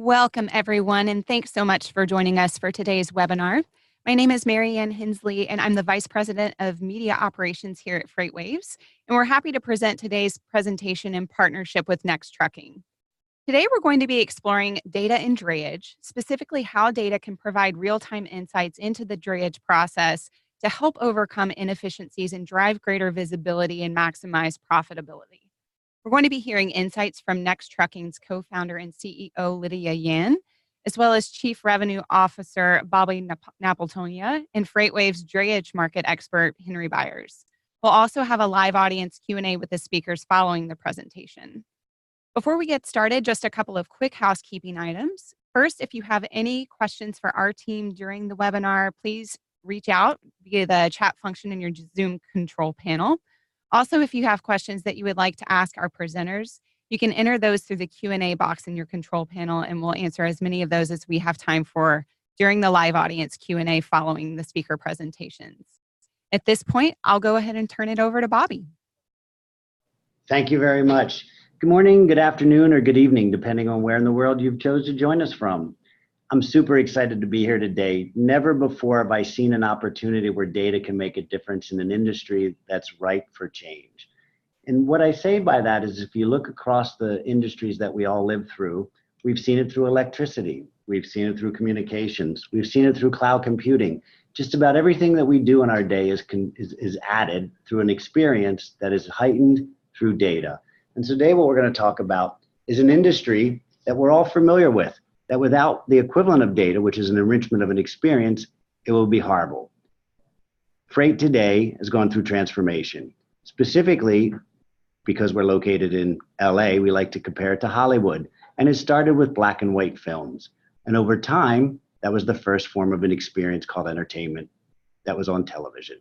Welcome, everyone, and thanks so much for joining us for today's webinar. My name is Mary Ann Hensley, and I'm the Vice President of Media Operations here at FreightWaves, and we're happy to present today's presentation in partnership with Next Trucking. Today, we're going to be exploring data in drayage, specifically how data can provide real-time insights into the drayage process to help overcome inefficiencies and drive greater visibility and maximize profitability. We're going to be hearing insights from Next Trucking's co-founder and CEO, Lydia Yan, as well as Chief Revenue Officer, Bobby Napoltonia, and FreightWaves drayage market expert, Henry Byers. We'll also have a live audience Q&A with the speakers following the presentation. Before we get started, just a couple of quick housekeeping items. First, if you have any questions for our team during the webinar, please reach out via the chat function in your Zoom control panel. Also, if you have questions that you would like to ask our presenters, you can enter those through the Q&A box in your control panel, and we'll answer as many of those as we have time for during the live audience Q&A following the speaker presentations. At this point, I'll go ahead and turn it over to Bobby. Thank you very much. Good morning, good afternoon, or good evening, depending on where in the world you've chosen to join us from. I'm super excited to be here today. Never before have I seen an opportunity where data can make a difference in an industry that's ripe for change. And what I say by that is if you look across the industries that we all live through, we've seen it through electricity, we've seen it through communications, we've seen it through cloud computing. Just about everything that we do in our day is added through an experience that is heightened through data. And so today what we're going to talk about is an industry that we're all familiar with, that without the equivalent of data, which is an enrichment of an experience, it will be horrible. Freight today has gone through transformation. Specifically, because we're located in LA, we like to compare it to Hollywood. And it started with black and white films. And over time, that was the first form of an experience called entertainment that was on television.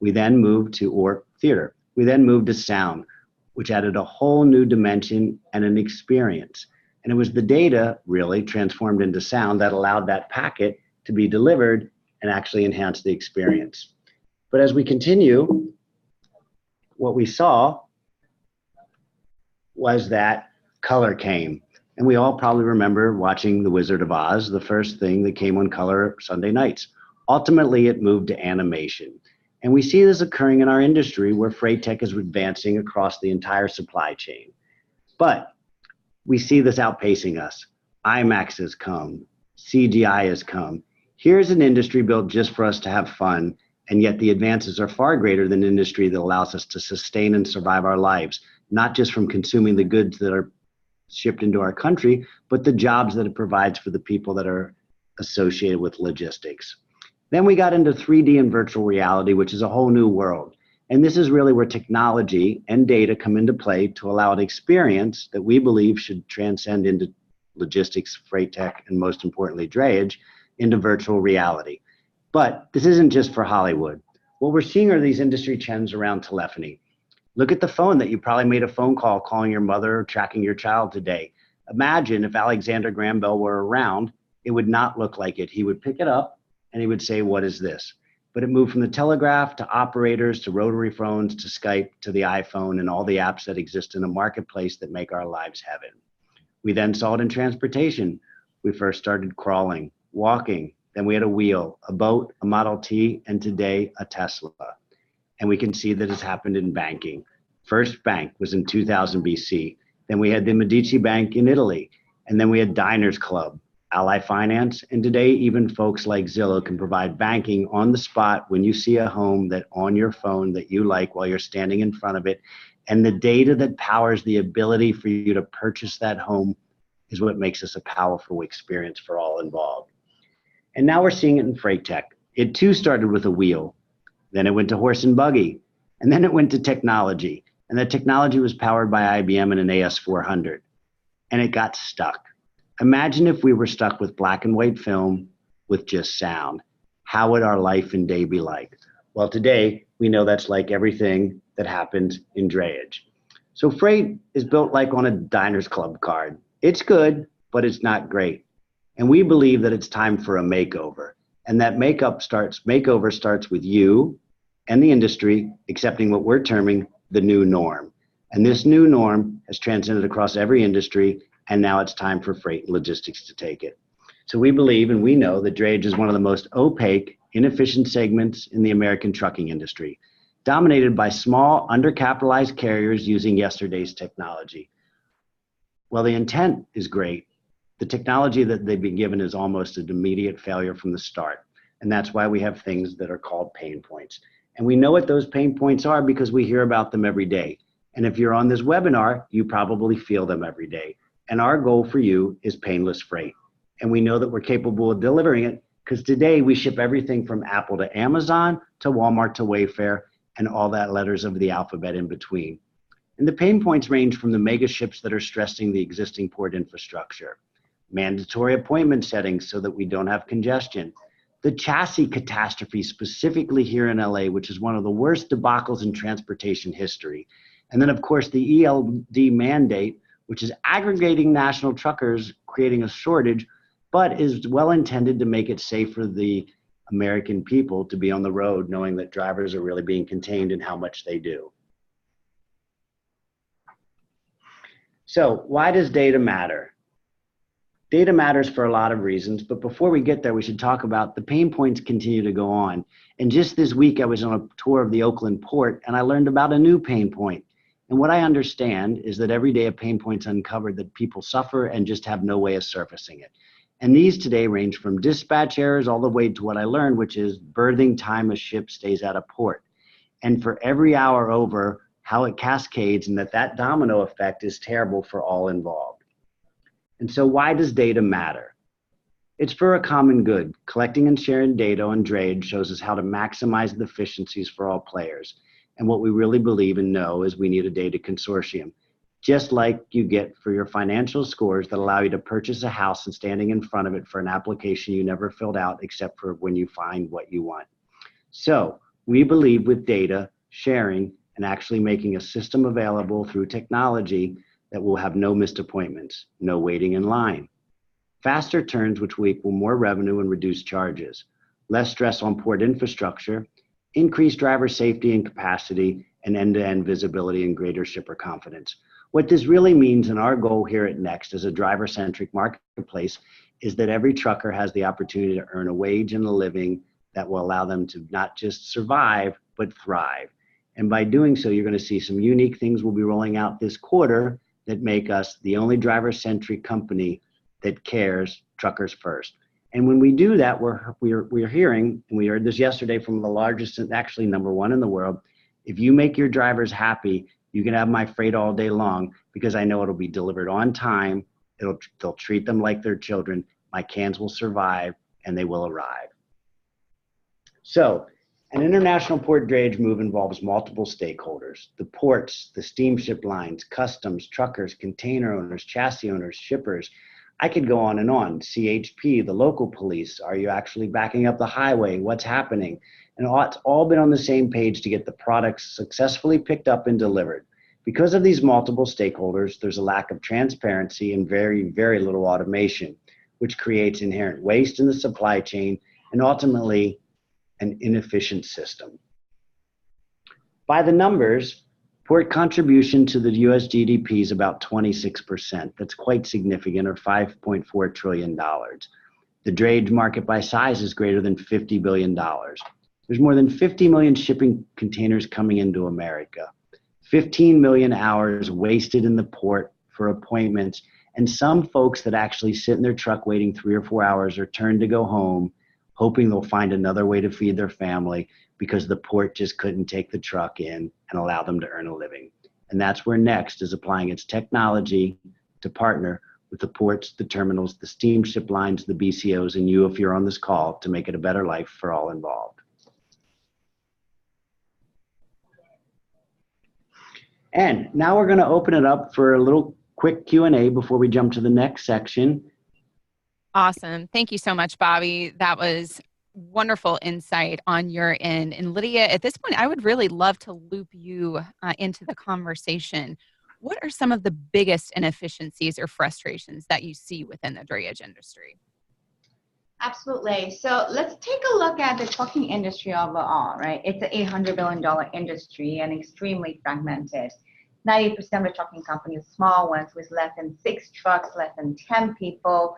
We then moved to theater. We then moved to sound, which added a whole new dimension and an experience. And it was the data really transformed into sound that allowed that packet to be delivered and actually enhance the experience. But as we continue, what we saw was that color came. And we all probably remember watching The Wizard of Oz, the first thing that came on color Sunday nights. Ultimately, it moved to animation. And we see this occurring in our industry where freight tech is advancing across the entire supply chain. But we see this outpacing us. IMAX has come, CGI has come. Here's an industry built just for us to have fun, and yet the advances are far greater than an industry that allows us to sustain and survive our lives, not just from consuming the goods that are shipped into our country, but the jobs that it provides for the people that are associated with logistics. Then we got into 3D and virtual reality, which is a whole new world. And this is really where technology and data come into play to allow an experience that we believe should transcend into logistics, freight tech, and most importantly, drayage, into virtual reality. But this isn't just for Hollywood. What we're seeing are these industry trends around telephony. Look at the phone that you probably made a phone call calling your mother or tracking your child today. Imagine if Alexander Graham Bell were around, it would not look like it. He would pick it up and he would say, "What is this?" But it moved from the telegraph to operators to rotary phones to Skype to the iPhone and all the apps that exist in a marketplace that make our lives heaven. We then saw it in transportation. We first started crawling, walking, then we had a wheel, a boat, a Model T, and today a Tesla. And we can see that it's happened in banking. First bank was in 2000 BC. Then we had the Medici Bank in Italy. And then we had Diners Club, Ally Finance, and today even folks like Zillow can provide banking on the spot when you see a home that on your phone that you like while you're standing in front of it. And the data that powers the ability for you to purchase that home is what makes this a powerful experience for all involved. And now we're seeing it in freight tech. It too started with a wheel, then it went to horse and buggy, and then it went to technology. And that technology was powered by IBM and an AS400, and it got stuck. Imagine if we were stuck with black and white film with just sound. How would our life and day be like? Well, today we know that's like everything that happens in drayage. So freight is built like on a Diners Club card. It's good, but it's not great. And we believe that it's time for a makeover. And that makeover starts with you and the industry accepting what we're terming the new norm. And this new norm has transcended across every industry, and now it's time for freight and logistics to take it. So we believe and we know that drayage is one of the most opaque, inefficient segments in the American trucking industry, dominated by small, undercapitalized carriers using yesterday's technology. Well, the intent is great. The technology that they've been given is almost an immediate failure from the start. And that's why we have things that are called pain points. And we know what those pain points are because we hear about them every day. And if you're on this webinar, you probably feel them every day. And our goal for you is painless freight. And we know that we're capable of delivering it because today we ship everything from Apple to Amazon to Walmart to Wayfair and all that letters of the alphabet in between. And the pain points range from the mega ships that are stressing the existing port infrastructure, mandatory appointment settings so that we don't have congestion, the chassis catastrophe specifically here in LA, which is one of the worst debacles in transportation history. And then of course the ELD mandate, which is aggregating national truckers, creating a shortage, but is well intended to make it safe for the American people to be on the road, knowing that drivers are really being contained in how much they do. So why does data matter? Data matters for a lot of reasons, but before we get there, we should talk about the pain points continue to go on. And just this week, I was on a tour of the Oakland port, and I learned about a new pain point. And what I understand is that every day a pain point's uncovered that people suffer and just have no way of surfacing it. And these today range from dispatch errors all the way to what I learned, which is berthing time a ship stays out of port. And for every hour over, how it cascades and that domino effect is terrible for all involved. And so why does data matter? It's for a common good. Collecting and sharing data on drayage shows us how to maximize the efficiencies for all players. And what we really believe and know is we need a data consortium, just like you get for your financial scores that allow you to purchase a house and standing in front of it for an application you never filled out except for when you find what you want. So we believe with data, sharing, and actually making a system available through technology that will have no missed appointments, no waiting in line, faster turns which will equal more revenue and reduce charges, less stress on port infrastructure, increased driver safety and capacity, and end-to-end visibility and greater shipper confidence. What this really means, and our goal here at Next as a driver-centric marketplace, is that every trucker has the opportunity to earn a wage and a living that will allow them to not just survive, but thrive. And by doing so, you're going to see some unique things we'll be rolling out this quarter that make us the only driver-centric company that cares truckers first. And when we do that, we're hearing, and we heard this yesterday from the largest, and actually #1 in the world, if you make your drivers happy, you can have my freight all day long because I know it'll be delivered on time, they'll treat them like their children, my cans will survive, and they will arrive. So, an international port drayage move involves multiple stakeholders: the ports, the steamship lines, customs, truckers, container owners, chassis owners, shippers. I could go on and on. CHP, the local police. Are you actually backing up the highway? What's happening? And it's all been on the same page to get the products successfully picked up and delivered. Because of these multiple stakeholders, there's a lack of transparency and very, very little automation, which creates inherent waste in the supply chain and ultimately an inefficient system. By the numbers, port contribution to the US GDP is about 26%. That's quite significant, or $5.4 trillion. The drayage market by size is greater than $50 billion. There's more than 50 million shipping containers coming into America, 15 million hours wasted in the port for appointments, and some folks that actually sit in their truck waiting 3 or 4 hours are turned to go home, hoping they'll find another way to feed their family because the port just couldn't take the truck in and allow them to earn a living. And that's where Next is applying its technology to partner with the ports, the terminals, the steamship lines, the BCOs, and you if you're on this call, to make it a better life for all involved. And now we're going to open it up for a little quick Q&A before we jump to the next section. Awesome. Thank you so much, Bobby. That was wonderful insight on your end. And Lydia, at this point, I would really love to loop you into the conversation. What are some of the biggest inefficiencies or frustrations that you see within the drayage industry? Absolutely. So let's take a look at the trucking industry overall, right? It's an $800 billion industry and extremely fragmented. 90% of the trucking companies, small ones with less than 6 trucks, less than 10 people.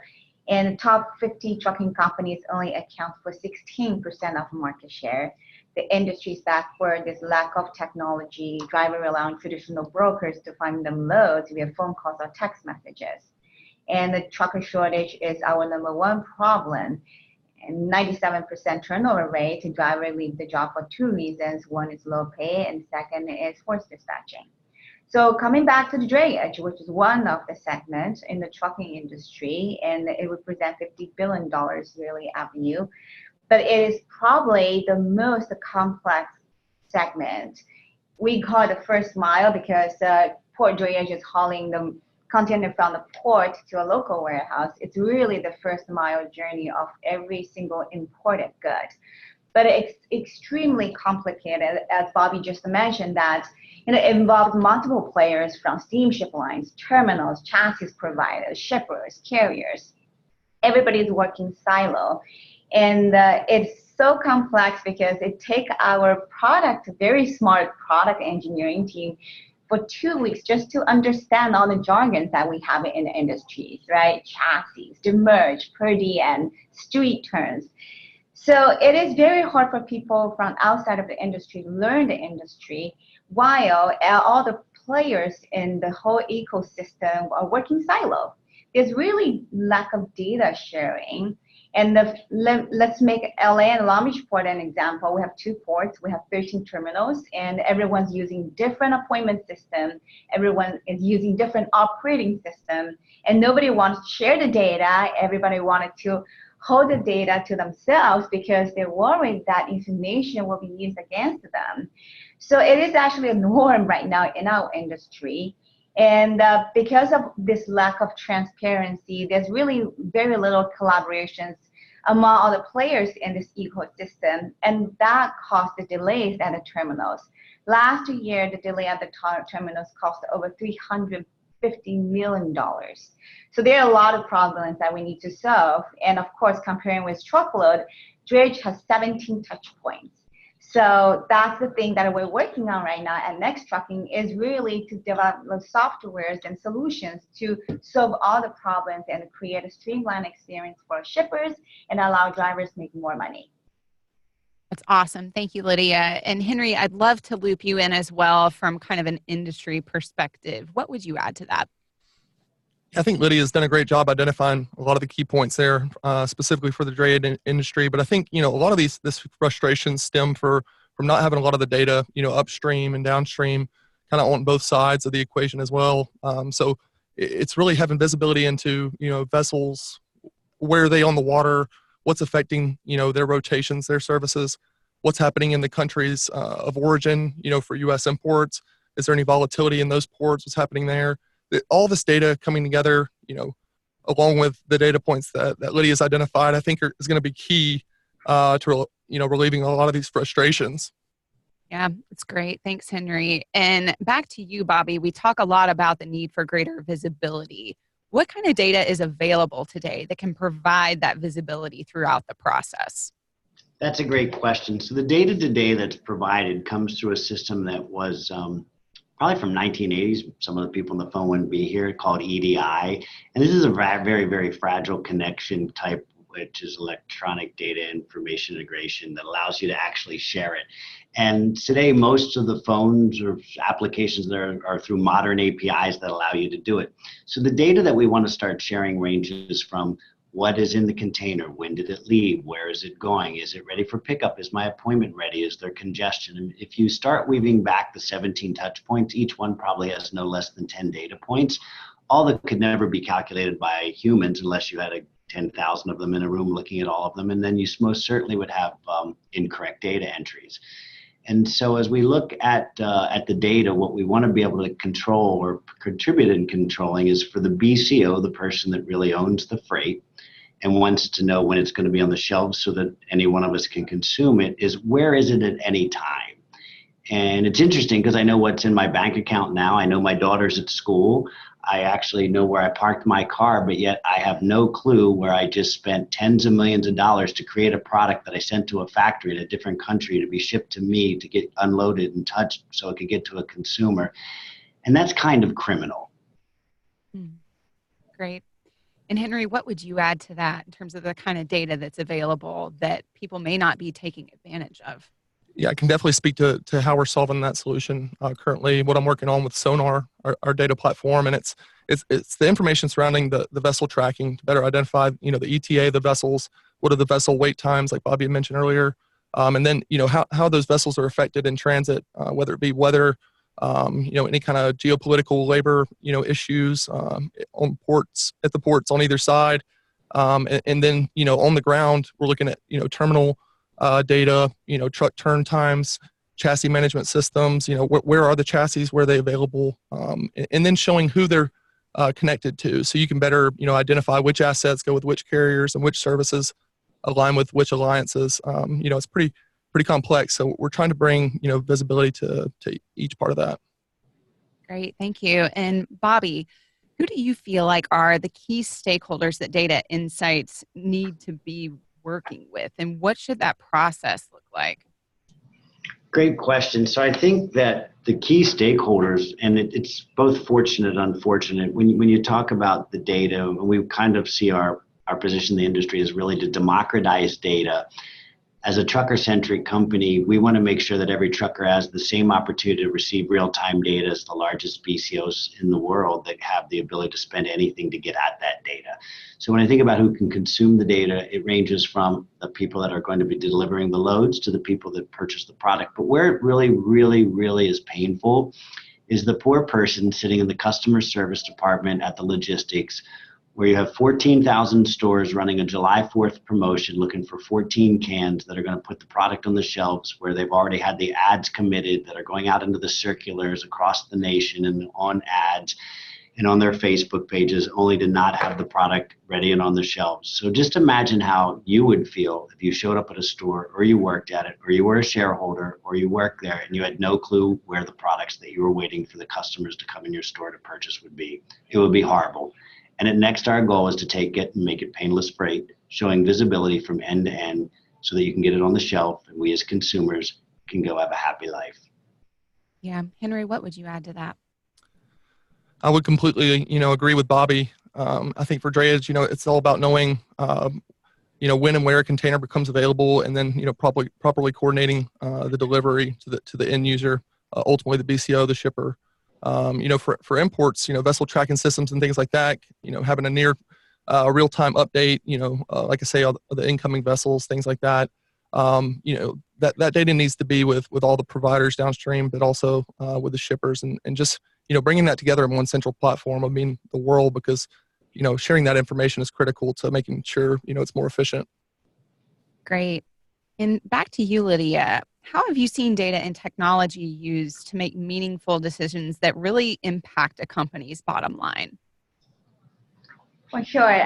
And the top 50 trucking companies only account for 16% of market share. The industry is backward. There's lack of technology. Drivers rely on traditional brokers to find them loads via phone calls or text messages. And the trucker shortage is our number one problem. And 97% turnover rate. Drivers leave the job for 2 reasons. One is low pay, and second is forced dispatching. So coming back to the drayage, which is one of the segments in the trucking industry, and it represents $50 billion yearly revenue, but it is probably the most complex segment. We call it the first mile because port drayage is hauling the container from the port to a local warehouse. It's really the first mile journey of every single imported good. But it's extremely complicated, as Bobby just mentioned, that it involves multiple players from steamship lines, terminals, chassis providers, shippers, carriers. Everybody's working silo. And it's so complex because it takes our very smart product engineering team for 2 weeks just to understand all the jargons that we have in the industries, right? Chassis, demurrage, per diem, street terms. So it is very hard for people from outside of the industry to learn the industry, while all the players in the whole ecosystem are working silo. There's really lack of data sharing. And let's make LA and Long Beach Port an example. We have 2 ports, we have 13 terminals, and everyone's using different appointment system. Everyone is using different operating system, and nobody wants to share the data. Everybody wanted to hold the data to themselves because they're worried that information will be used against them. So it is actually a norm right now in our industry. And because of this lack of transparency, there's really very little collaborations among all the players in this ecosystem, and that caused the delays at the terminals. Last year, the delay at the terminals cost over $350 million. So there are a lot of problems that we need to solve. And of course, comparing with truckload, drayage has 17 touch points. So that's the thing that we're working on right now at Next Trucking, is really to develop the softwares and solutions to solve all the problems and create a streamlined experience for shippers and allow drivers to make more money. That's awesome. Thank you, Lydia. And Henry, I'd love to loop you in as well from kind of an industry perspective. What would you add to that? I think Lydia's done a great job identifying a lot of the key points there, specifically for the drayage industry. But I think, a lot of this frustration stem from not having a lot of the data, upstream and downstream, kind of on both sides of the equation as well. So it's really having visibility into, vessels, where are they on the water, what's affecting, their rotations, their services, what's happening in the countries of origin, for U.S. imports. Is there any volatility in those ports? What's happening there? All this data coming together, along with the data points that Lydia's identified, I think is going to be key to, relieving a lot of these frustrations. Yeah, it's great. Thanks, Henry. And back to you, Bobby. We talk a lot about the need for greater visibility. What kind of data is available today that can provide that visibility throughout the process? That's a great question. So the data today that's provided comes through a system that was probably from 1980s. Some of the people on the phone wouldn't be here, called EDI. And this is a very, very fragile connection type, which is electronic data information integration, that allows you to actually share it. And today, most of the phones or applications there are through modern APIs that allow you to do it. So the data that we want to start sharing ranges from what is in the container, when did it leave, where is it going, is it ready for pickup, is my appointment ready, is there congestion? And if you start weaving back the 17 touch points, each one probably has no less than 10 data points, all that could never be calculated by humans unless you had 10,000 of them in a room looking at all of them, and then you most certainly would have incorrect data entries. And so as we look at the data, what we want to be able to control or contribute in controlling is for the BCO, the person that really owns the freight and wants to know when it's going to be on the shelves so that any one of us can consume it, is where is it at any time? And it's interesting because I know what's in my bank account now. I know my daughter's at school. I actually know where I parked my car, but yet I have no clue where I just spent tens of millions of dollars to create a product that I sent to a factory in a different country to be shipped to me to get unloaded and touched so it could get to a consumer. And that's kind of criminal. Great. And Henry, what would you add to that in terms of the kind of data that's available that people may not be taking advantage of? Yeah, I can definitely speak to how we're solving that solution currently. What I'm working on with Sonar, our data platform, and it's the information surrounding the vessel tracking to better identify, the ETA of the vessels, what are the vessel wait times, like Bobby had mentioned earlier, and then how those vessels are affected in transit, whether it be weather, any kind of geopolitical labor issues on ports, at the ports on either side, and then on the ground we're looking at terminal data, truck turn times, chassis management systems, where are the chassis, where are they available, and then showing who they're connected to, so you can better identify which assets go with which carriers and which services align with which alliances. It's pretty complex, so we're trying to bring visibility to each part of that. Great, thank you. And Bobby, who do you feel like are the key stakeholders that data insights need to be working with, and what should that process look like? Great question. So I think that the key stakeholders, and it's both fortunate and unfortunate, when you talk about the data, and we kind of see our position in the industry is really to democratize data. As a trucker-centric company, we want to make sure that every trucker has the same opportunity to receive real-time data as the largest BCOs in the world that have the ability to spend anything to get at that data. So when I think about who can consume the data, it ranges from the people that are going to be delivering the loads to the people that purchase the product. But where it really, really, really is painful is the poor person sitting in the customer service department at the logistics, where you have 14,000 stores running a July 4th promotion looking for 14 cans that are going to put the product on the shelves, where they've already had the ads committed that are going out into the circulars across the nation and on ads and on their Facebook pages, only to not have the product ready and on the shelves. So just imagine how you would feel if you showed up at a store, or you worked at it, or you were a shareholder, or you worked there and you had no clue where the products that you were waiting for the customers to come in your store to purchase would be. It would be horrible. And at Next, our goal is to take it and make it painless freight, showing visibility from end to end so that you can get it on the shelf and we as consumers can go have a happy life. Yeah. Henry, what would you add to that? I would completely, agree with Bobby. I think for Drayage, it's all about knowing, when and where a container becomes available, and then, properly coordinating the delivery to the end user, ultimately the BCO, the shipper. For imports, vessel tracking systems and things like that, having a near real-time update, like I say, all the incoming vessels, things like that. That data needs to be with all the providers downstream, but also with the shippers, and just, bringing that together in one central platform would mean the world, because, sharing that information is critical to making sure, it's more efficient. Great. And back to you, Lydia. How have you seen data and technology used to make meaningful decisions that really impact a company's bottom line? For sure.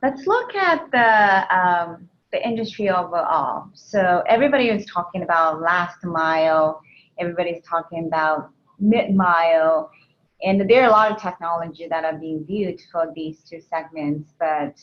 Let's look at the industry overall. So everybody is talking about last mile. Everybody's talking about mid-mile. And there are a lot of technology that are being viewed for these two segments, but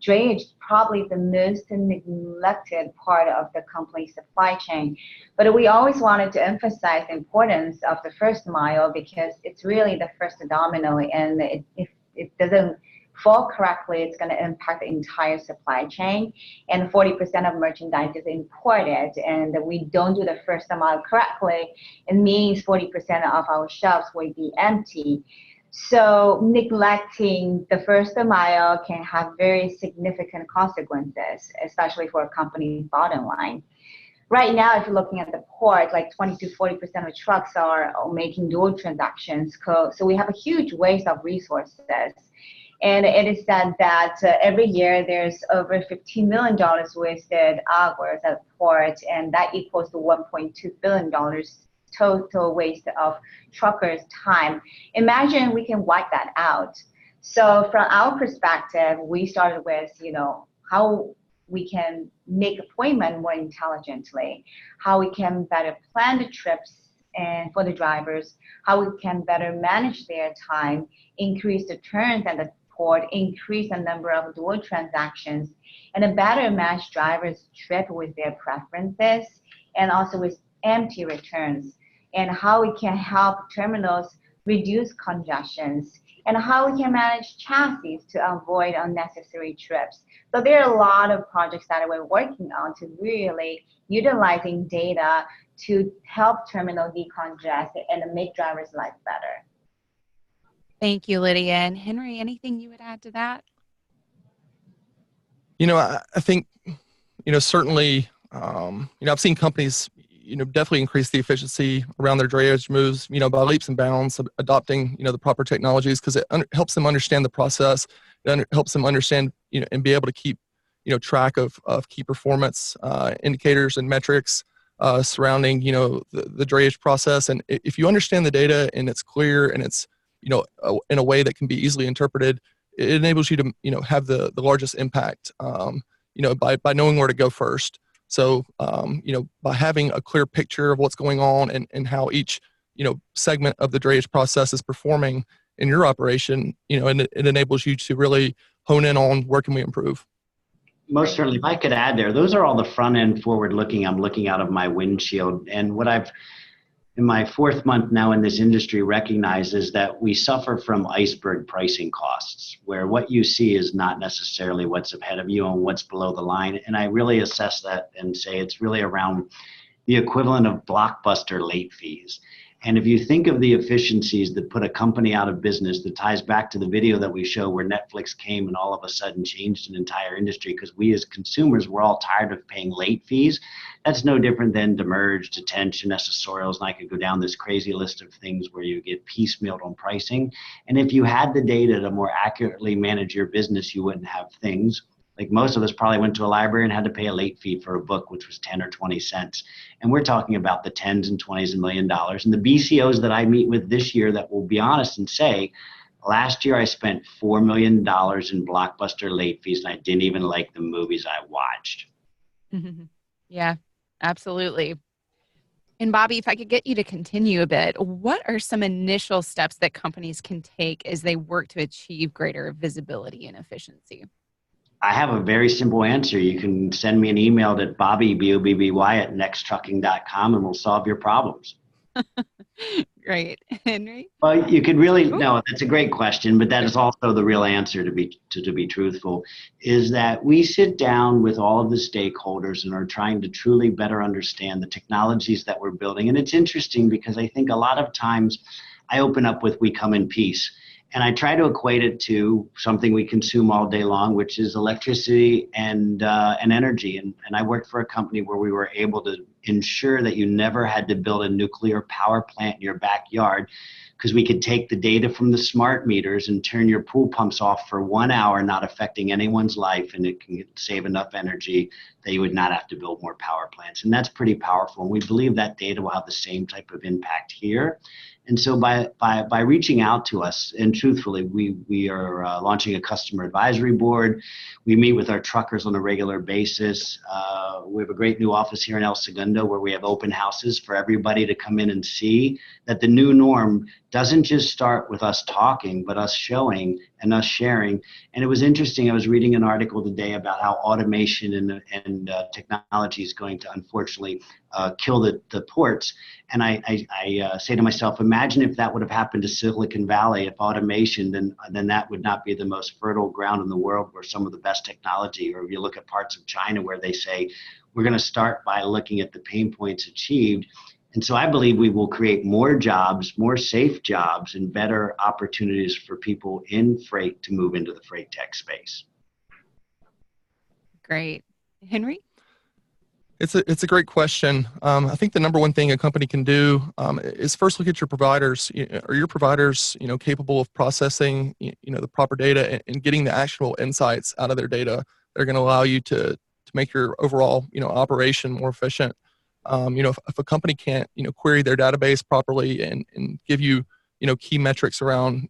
drayage is probably the most neglected part of the company's supply chain. But we always wanted to emphasize the importance of the first mile, because it's really the first domino, and if it doesn't fall correctly, it's going to impact the entire supply chain. And 40% of merchandise is imported, and we don't do the first mile correctly, it means 40% of our shelves will be empty. So neglecting the first mile can have very significant consequences, especially for a company's bottom line. Right now, if you're looking at the port, like 20 to 40% of trucks are making dual transactions. So we have a huge waste of resources. And it is said that every year there's over $15 million wasted hours at port, and that equals to $1.2 billion total waste of truckers' time. Imagine we can wipe that out. So from our perspective, we started with, how we can make appointment more intelligently, how we can better plan the trips and for the drivers, how we can better manage their time, increase the turns at the port, increase the number of dual transactions, and a better match drivers' trip with their preferences, and also with empty returns, and how we can help terminals reduce congestions, and how we can manage chassis to avoid unnecessary trips. So there are a lot of projects that we're working on to really utilizing data to help terminal decongest and make drivers' life better. Thank you, Lydia. And Henry, anything you would add to that? I think, certainly, I've seen companies, definitely increase the efficiency around their drayage moves, by leaps and bounds, adopting, the proper technologies, because it helps them understand the process. It helps them understand, and be able to keep, track of key performance indicators and metrics surrounding, the drayage process. And if you understand the data and it's clear and it's, in a way that can be easily interpreted, it enables you to, have the largest impact, by knowing where to go first. So, by having a clear picture of what's going on and how each, segment of the drayage process is performing in your operation, and it enables you to really hone in on where can we improve. Most certainly. If I could add there, those are all the front end forward looking. I'm looking out of my windshield. And what I've, in my 4th month now in this industry, recognizes that we suffer from iceberg pricing costs, where what you see is not necessarily what's ahead of you and what's below the line. And I really assess that and say it's really around the equivalent of blockbuster late fees. And if you think of the efficiencies that put a company out of business, that ties back to the video that we show where Netflix came and all of a sudden changed an entire industry because we as consumers were all tired of paying late fees. That's no different than demurrage, detention, accessorials, and I could go down this crazy list of things where you get piecemealed on pricing. And if you had the data to more accurately manage your business, you wouldn't have things. Like most of us probably went to a library and had to pay a late fee for a book, which was 10 or 20 cents. And we're talking about the tens and 20s and $1 million. And the BCOs that I meet with this year that will be honest and say, last year I spent $4 million in blockbuster late fees and I didn't even like the movies I watched. Yeah, absolutely. And Bobby, if I could get you to continue a bit, what are some initial steps that companies can take as they work to achieve greater visibility and efficiency? I have a very simple answer. You can send me an email at Bobby, B-O-B-B-Y, at nexttrucking.com and we'll solve your problems. Great. Henry? Well, you could really, no, that's a great question, but that is also the real answer to be truthful, is that we sit down with all of the stakeholders and are trying to truly better understand the technologies that we're building. And it's interesting because I think a lot of times I open up with, we come in peace. And I try to equate it to something we consume all day long, which is electricity and energy. And I worked for a company where we were able to ensure that you never had to build a nuclear power plant in your backyard because we could take the data from the smart meters and turn your pool pumps off for 1 hour, not affecting anyone's life. And it can save enough energy that you would not have to build more power plants. And that's pretty powerful. And we believe that data will have the same type of impact here. And so by reaching out to us, and truthfully, we are launching a customer advisory board. We meet with our truckers on a regular basis. We have a great new office here in El Segundo where we have open houses for everybody to come in and see that the new norm doesn't just start with us talking, but us showing and us sharing. And it was interesting. I was reading an article today about how automation and technology is going to unfortunately kill the ports. And I say to myself, imagine if that would have happened to Silicon Valley, if automation, then that would not be the most fertile ground in the world where some of the best technology, or if you look at parts of China where they say, we're going to start by looking at the pain points achieved. And so I believe we will create more jobs, more safe jobs, and better opportunities for people in freight to move into the freight tech space. Great. Henry? It's a great question. I think the number one thing a company can do is first look at your providers. Are your providers, capable of processing, the proper data and getting the actual insights out of their data? They're going to allow you to make your overall, operation more efficient. If a company can't, query their database properly and give you, key metrics around,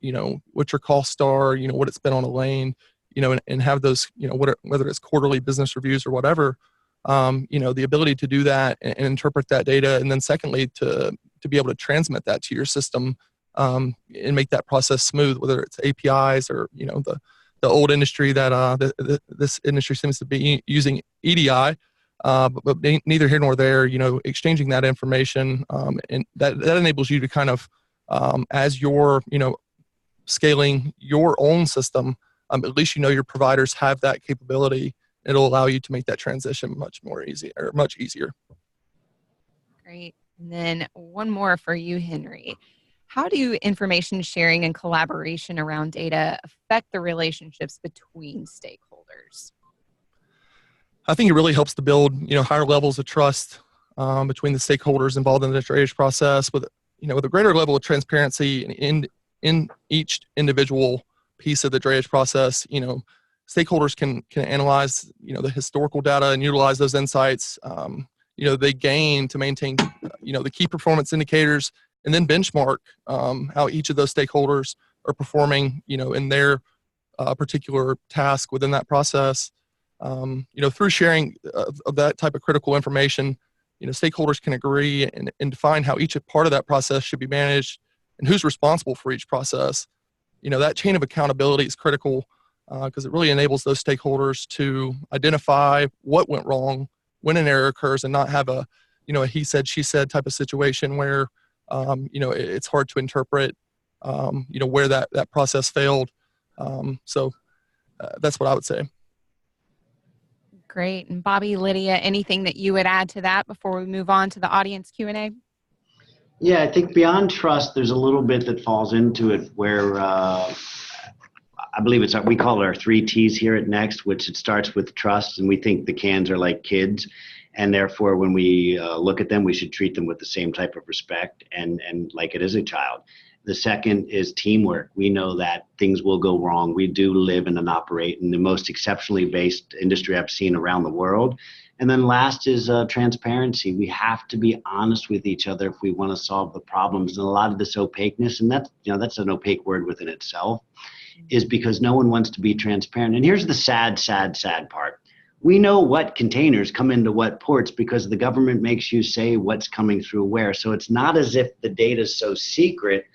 what your costs are, what it's been on a lane, and have those, whether it's quarterly business reviews or whatever, the ability to do that and interpret that data. And then secondly, to be able to transmit that to your system and make that process smooth, whether it's APIs or, the old industry that this industry seems to be using EDI. But neither here nor there, exchanging that information, and that enables you to kind of as you're, scaling your own system, at least your providers have that capability. It'll allow you to make that transition much easier. Great. And then one more for you, Henry. How do information sharing and collaboration around data affect the relationships between stakeholders? I think it really helps to build, higher levels of trust between the stakeholders involved in the Drayage process, with a greater level of transparency in each individual piece of the Drayage process. Stakeholders can analyze, the historical data and utilize those insights. They gain to maintain, the key performance indicators, and then benchmark how each of those stakeholders are performing, in their particular task within that process. Through sharing of that type of critical information, stakeholders can agree and define how each part of that process should be managed and who's responsible for each process. That chain of accountability is critical because it really enables those stakeholders to identify what went wrong when an error occurs, and not have a he said, she said type of situation where it's hard to interpret where that process failed. So that's what I would say. Great. And Bobby, Lydia, anything that you would add to that before we move on to the audience Q&A? Yeah, I think beyond trust, there's a little bit that falls into it where I believe we call it our 3 T's here at Next, which it starts with trust. And we think the cans are like kids. And therefore, when we look at them, we should treat them with the same type of respect and like it is a child. The second is teamwork. We know that things will go wrong. We do live and operate in the most exceptionally based industry I've seen around the world. And then last is transparency. We have to be honest with each other if we want to solve the problems. And a lot of this opaqueness, and that's an opaque word within itself, is because no one wants to be transparent. And here's the sad part. We know what containers come into what ports because the government makes you say what's coming through where. So it's not as if the data is so secret.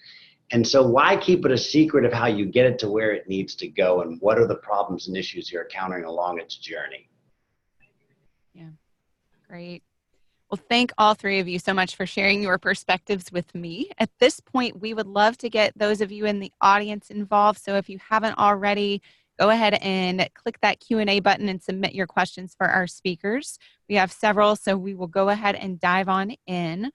And so why keep it a secret of how you get it to where it needs to go and what are the problems and issues you're encountering along its journey? Yeah, great. Well, thank all 3 of you so much for sharing your perspectives with me. At this point, we would love to get those of you in the audience involved. So if you haven't already, go ahead and click that Q&A button and submit your questions for our speakers. We have several, so we will go ahead and dive on in.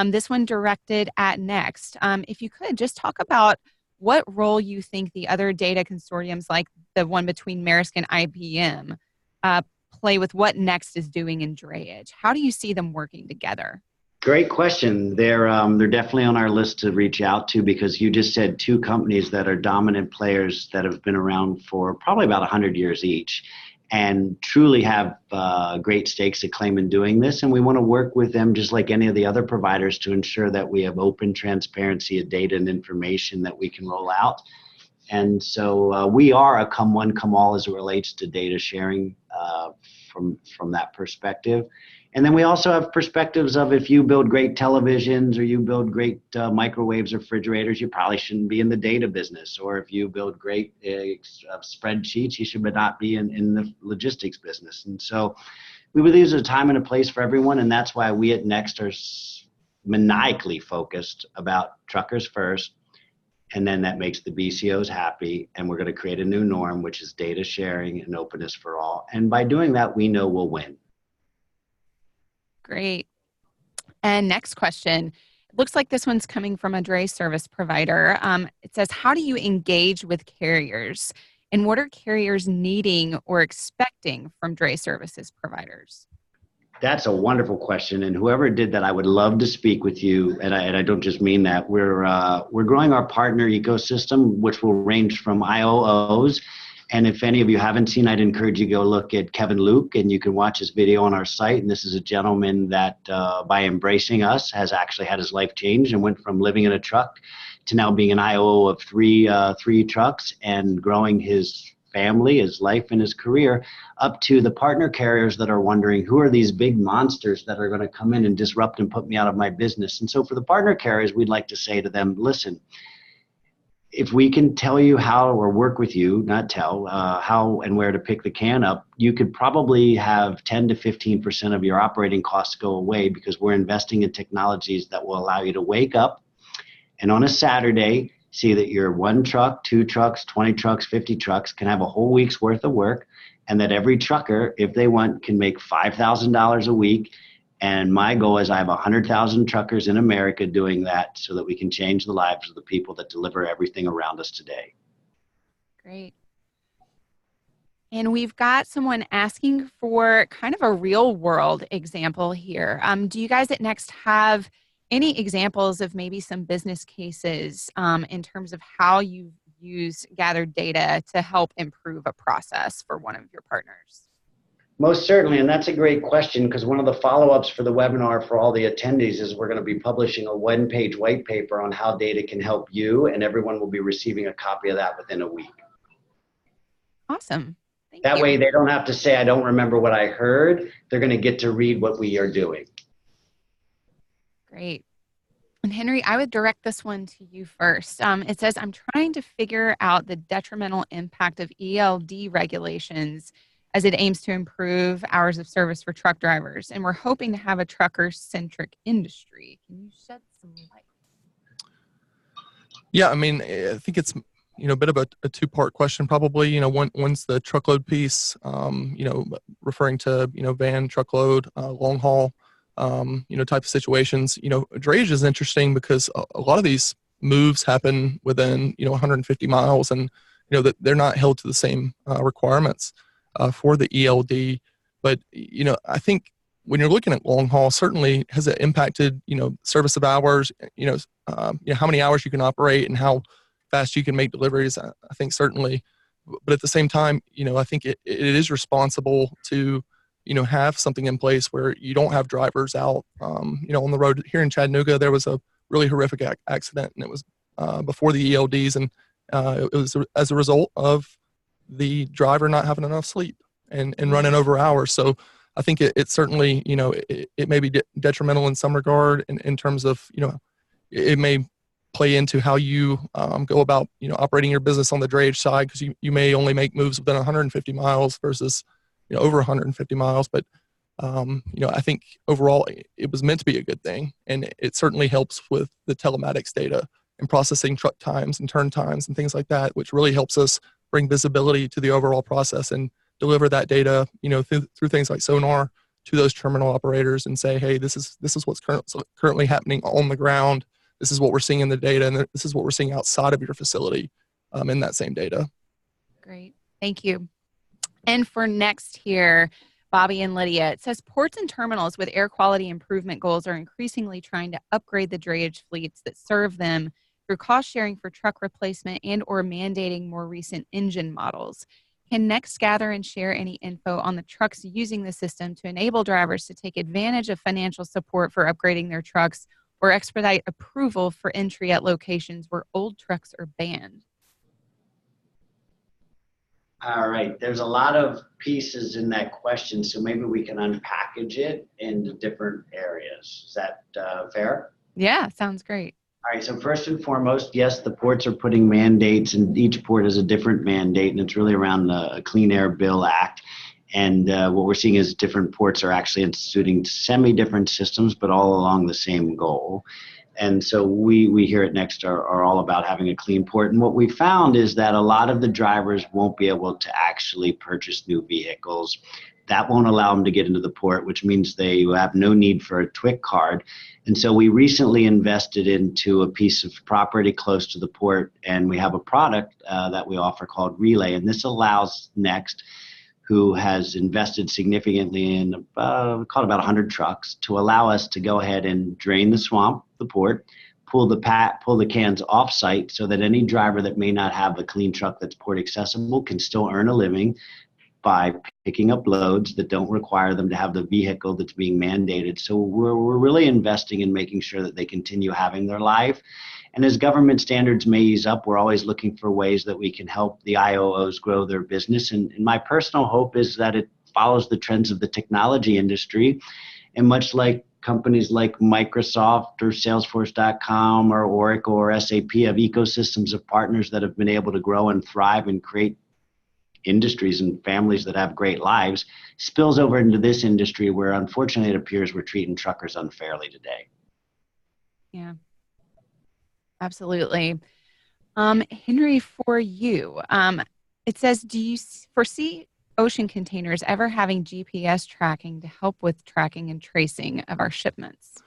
This one directed at Next. If you could just talk about what role you think the other data consortiums, like the one between Maersk and IBM, play with what Next is doing in Drayage. How do you see them working together? Great question. They're definitely on our list to reach out to, because you just said 2 companies that are dominant players that have been around for probably about 100 years each and truly have great stakes to claim in doing this. And we want to work with them just like any of the other providers to ensure that we have open transparency of data and information that we can roll out. And so we are a come one, come all as it relates to data sharing from that perspective. And then we also have perspectives of if you build great televisions or you build great microwaves or refrigerators, you probably shouldn't be in the data business. Or if you build great spreadsheets, you should not be in the logistics business. And so we believe there's a time and a place for everyone. And that's why we at Next are maniacally focused about truckers first. And then that makes the BCOs happy. And we're going to create a new norm, which is data sharing and openness for all. And by doing that, we know we'll win. Great. And next question. It looks like this one's coming from a dray service provider. It says, how do you engage with carriers? And what are carriers needing or expecting from dray services providers? That's a wonderful question. And whoever did that, I would love to speak with you. And I don't just mean that. We're growing our partner ecosystem, which will range from IOOs. And if any of you haven't seen, I'd encourage you to go look at Kevin Luke, and you can watch his video on our site. And this is a gentleman that, by embracing us, has actually had his life change and went from living in a truck to now being an IOO of three trucks and growing his family, his life, and his career up to the partner carriers that are wondering, who are these big monsters that are going to come in and disrupt and put me out of my business? And so for the partner carriers, we'd like to say to them, listen, if we can tell you how, or work with you, not tell, how and where to pick the can up, you could probably have 10 to 15% of your operating costs go away, because we're investing in technologies that will allow you to wake up And on a Saturday, see that your 1 truck, 2 trucks, 20 trucks, 50 trucks can have a whole week's worth of work, and that every trucker, if they want, can make $5,000 a week. And my goal is I have 100,000 truckers in America doing that so that we can change the lives of the people that deliver everything around us today. Great. And we've got someone asking for kind of a real world example here. Do you guys at Next have any examples of maybe some business cases in terms of how you use gathered data to help improve a process for one of your partners? Most certainly, and that's a great question, because one of the follow-ups for the webinar for all the attendees is we're going to be publishing a one-page white paper on how data can help you, and everyone will be receiving a copy of that within a week. Awesome. Thank That you. way they don't have to say, I don't remember what I heard. They're going to get to read what we are doing. Great. And Henry, I would direct this one to you first. It says, I'm trying to figure out the detrimental impact of ELD regulations as it aims to improve hours of service for truck drivers. And we're hoping to have a trucker-centric industry. Can you shed some light? Yeah, I mean, I think it's, a bit of a two-part question probably. One's the truckload piece, referring to, van, truckload, long haul, type of situations. Drayage is interesting because a lot of these moves happen within, 150 miles, and, that they're not held to the same requirements for the ELD. But, I think when you're looking at long haul, certainly has it impacted, service of hours, how many hours you can operate and how fast you can make deliveries. I think certainly, but at the same time, I think it is responsible to, have something in place where you don't have drivers out, on the road. Here in Chattanooga, there was a really horrific accident, and it was before the ELDs, and it was as a result of the driver not having enough sleep and running over hours. So I think it certainly, it may be detrimental in some regard in terms of, it may play into how you go about, operating your business on the drayage side, because you may only make moves within 150 miles versus, over 150 miles. But, I think overall it was meant to be a good thing. And it certainly helps with the telematics data and processing truck times and turn times and things like that, which really helps us bring visibility to the overall process and deliver that data, through things like sonar to those terminal operators and say, hey, this is what's currently happening on the ground. This is what we're seeing in the data, and this is what we're seeing outside of your facility in that same data. Great. Thank you. And for next here, Bobby and Lydia, it says ports and terminals with air quality improvement goals are increasingly trying to upgrade the drayage fleets that serve them through cost sharing for truck replacement and or mandating more recent engine models. Can Next gather and share any info on the trucks using the system to enable drivers to take advantage of financial support for upgrading their trucks, or expedite approval for entry at locations where old trucks are banned? All right, there's a lot of pieces in that question, so maybe we can unpackage it into different areas. Is that fair? Yeah, sounds great. All right, so first and foremost, yes, the ports are putting mandates, and each port has a different mandate, and it's really around the Clean Air Bill Act. And what we're seeing is different ports are actually instituting semi-different systems, but all along the same goal. And so we here at Next are all about having a clean port. And what we found is that a lot of the drivers won't be able to actually purchase new vehicles. That won't allow them to get into the port, which means they have no need for a TWIC card. And so we recently invested into a piece of property close to the port, and we have a product that we offer called Relay. And this allows Next, who has invested significantly in about 100 trucks, to allow us to go ahead and drain the swamp, the port, pull the cans off site, so that any driver that may not have a clean truck that's port accessible can still earn a living by picking up loads that don't require them to have the vehicle that's being mandated. So we're really investing in making sure that they continue having their life. And as government standards may ease up, we're always looking for ways that we can help the IOOs grow their business. And my personal hope is that it follows the trends of the technology industry. And much like companies like Microsoft or Salesforce.com or Oracle or SAP have ecosystems of partners that have been able to grow and thrive and create industries and families that have great lives, spills over into this industry where unfortunately it appears we're treating truckers unfairly today. Yeah. Absolutely. Henry, for you, it says, do you foresee ocean containers ever having GPS tracking to help with tracking and tracing of our shipments?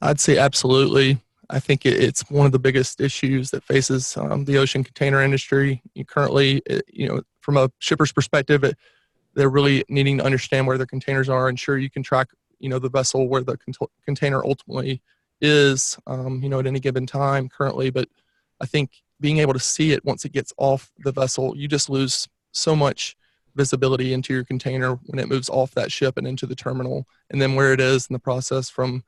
I'd say absolutely. I think it's one of the biggest issues that faces the ocean container industry. Currently, from a shipper's perspective, they're really needing to understand where their containers are. And sure, you can track, the vessel where the container ultimately is, at any given time currently. But I think being able to see it once it gets off the vessel, you just lose so much visibility into your container when it moves off that ship and into the terminal, and then where it is in the process from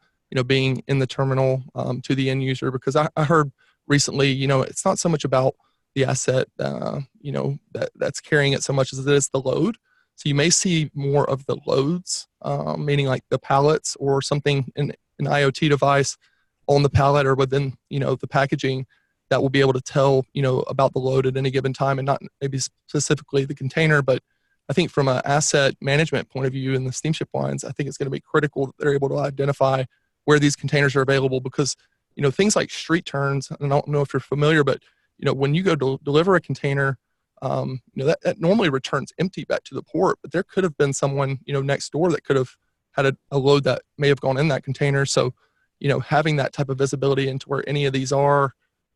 being in the terminal to the end user. Because I heard recently, it's not so much about the asset, that's carrying it so much as it is the load. So you may see more of the loads, meaning like the pallets or something in an IoT device on the pallet or within, the packaging that will be able to tell, about the load at any given time, and not maybe specifically the container. But I think from an asset management point of view in the steamship lines, I think it's going to be critical that they're able to identify where these containers are available, because, things like street turns, and I don't know if you're familiar, but, when you go to deliver a container, that normally returns empty back to the port, but there could have been someone, next door that could have had a load that may have gone in that container. So, having that type of visibility into where any of these are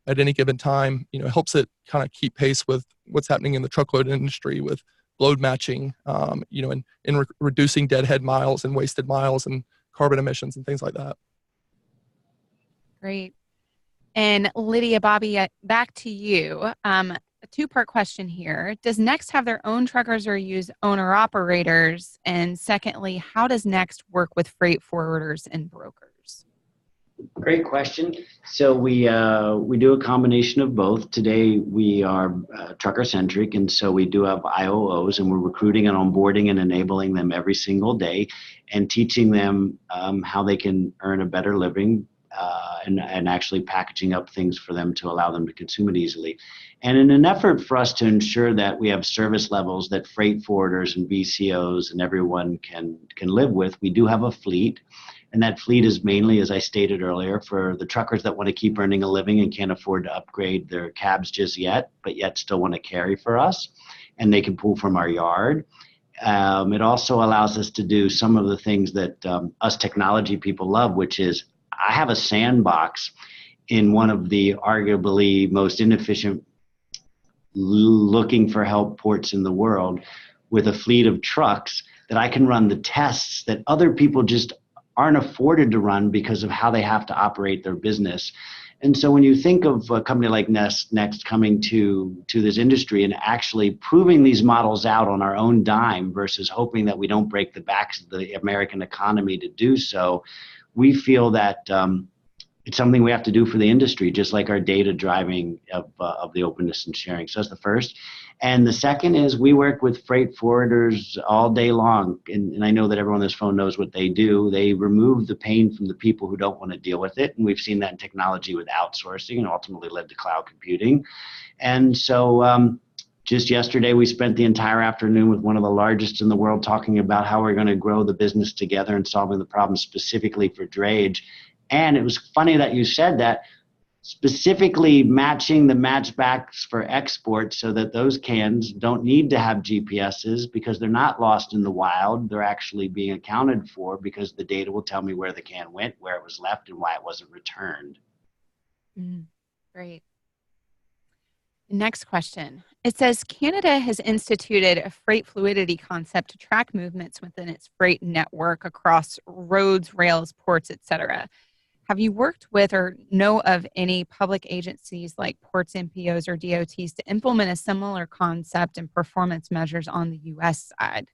at any given time, helps it kind of keep pace with what's happening in the truckload industry with load matching, and reducing deadhead miles and wasted miles and carbon emissions and things like that. Great. And Lydia, Bobby, back to you. A two-part question here. Does Next have their own truckers or use owner-operators? And secondly, how does Next work with freight forwarders and brokers? Great question. So we do a combination of both. Today we are trucker centric, and so we do have IOOs, and we're recruiting and onboarding and enabling them every single day, and teaching them how they can earn a better living, and actually packaging up things for them to allow them to consume it easily. And in an effort for us to ensure that we have service levels that freight forwarders and BCOs and everyone can live with, we do have a fleet. And that fleet is mainly, as I stated earlier, for the truckers that want to keep earning a living and can't afford to upgrade their cabs just yet, but yet still want to carry for us, and they can pull from our yard. It also allows us to do some of the things that us technology people love, which is I have a sandbox in one of the arguably most inefficient looking for help ports in the world with a fleet of trucks that I can run the tests that other people just aren't afforded to run because of how they have to operate their business. And so when you think of a company like Next coming to this industry and actually proving these models out on our own dime versus hoping that we don't break the backs of the American economy to do so, we feel that it's something we have to do for the industry, just like our data driving of the openness and sharing. So that's the first. And the second is we work with freight forwarders all day long. And I know that everyone on this phone knows what they do. They remove the pain from the people who don't want to deal with it. And we've seen that in technology with outsourcing, and ultimately led to cloud computing. And so just yesterday, we spent the entire afternoon with one of the largest in the world talking about how we're going to grow the business together and solving the problem specifically for drayage. And it was funny that you said that, specifically matching the matchbacks for export so that those cans don't need to have GPSs because they're not lost in the wild. They're actually being accounted for because the data will tell me where the can went, where it was left, and why it wasn't returned. Great. Next question. It says Canada has instituted a freight fluidity concept to track movements within its freight network across roads, rails, ports, etc. Have you worked with or know of any public agencies like ports, MPOs, or DOTs to implement a similar concept and performance measures on the U.S. side?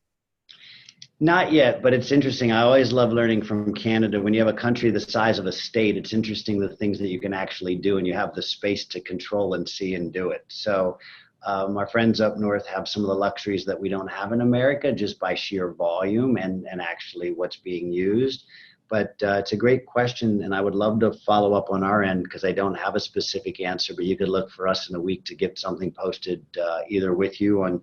Not yet, but it's interesting. I always love learning from Canada. When you have a country the size of a state, it's interesting the things that you can actually do, and you have the space to control and see and do it. So our friends up north have some of the luxuries that we don't have in America just by sheer volume and actually what's being used. But it's a great question, and I would love to follow up on our end because I don't have a specific answer, but you could look for us in a week to get something posted either with you on,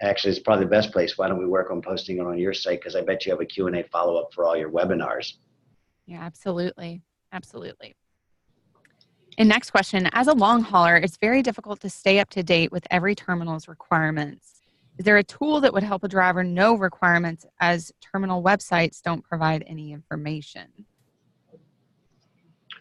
actually it's probably the best place. Why don't we work on posting it on your site, because I bet you have a Q&A follow-up for all your webinars. Yeah, absolutely. Absolutely. And next question, as a long hauler, it's very difficult to stay up to date with every terminal's requirements. Is there a tool that would help a driver know requirements as terminal websites don't provide any information?